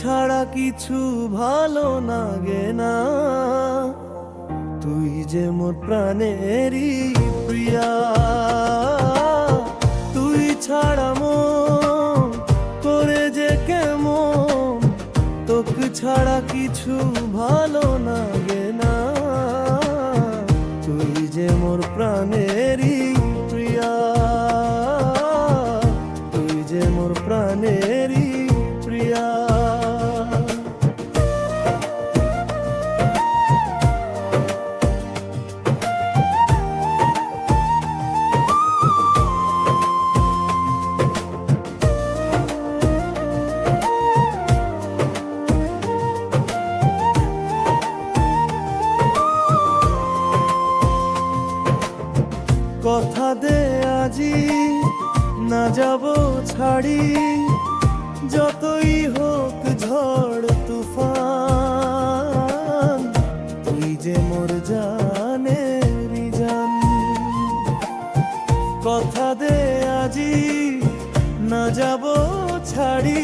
ছাড়া কিছু ভালো লাগে না। তুই যে মোর প্রাণেরই প্রিয়া, তুই ছাড়া মন করে যে কেমন, তোকে ছাড়া কিছু ভালো লাগে না। তুই যে মোর প্রাণেরই প্রিয়া, তুই যে মোর প্রাণেরই প্রিয়া। কথা দে আজি না যাব ছাড়ি, যতই হোক ঝড় তুফান, তুই যে মোর জানেরি জান। কথা দে আজি না যাব ছাড়ি,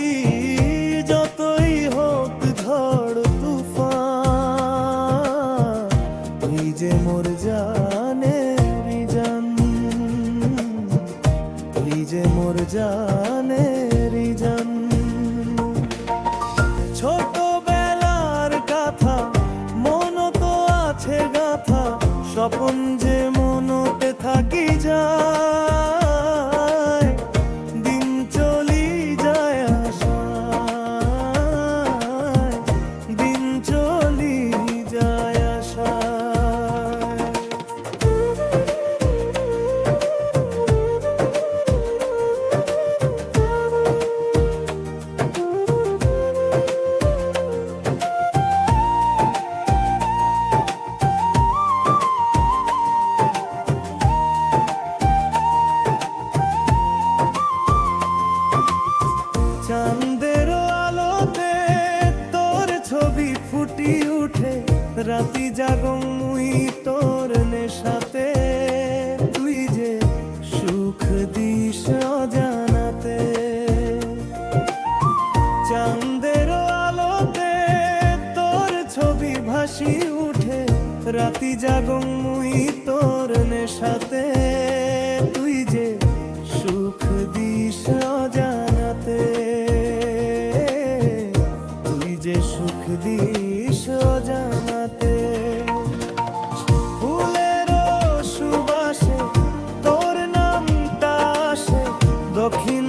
যতই হোক ঝড় তুফান, তুই যে মোর জানেরি জান, তুই যে মোর জানেরি জান। ছোটবেলার কথা মন তো আছে গাথা, স্বপন যে মনতে থাকি যায়, দিন চলি যায় আশায়, দিন চলি যায় আশায়। চাঁদের আলোতে তোর ছবি ফুটি উঠে, রাতি জাগং মুই তোর নেশাতে, তুই যে সুখ দিস অজানাতে। চাঁদের আলোতে তোর ছবি ভাসি উঠে, রাতি জাগং মুই তোর নেশাতে, তুই যে সুখ দিস অজানাতে, তুই যে সুখ দিস অজানাতে। ফুলের সুবাসে তোর নামটা আসে, দক্ষিণ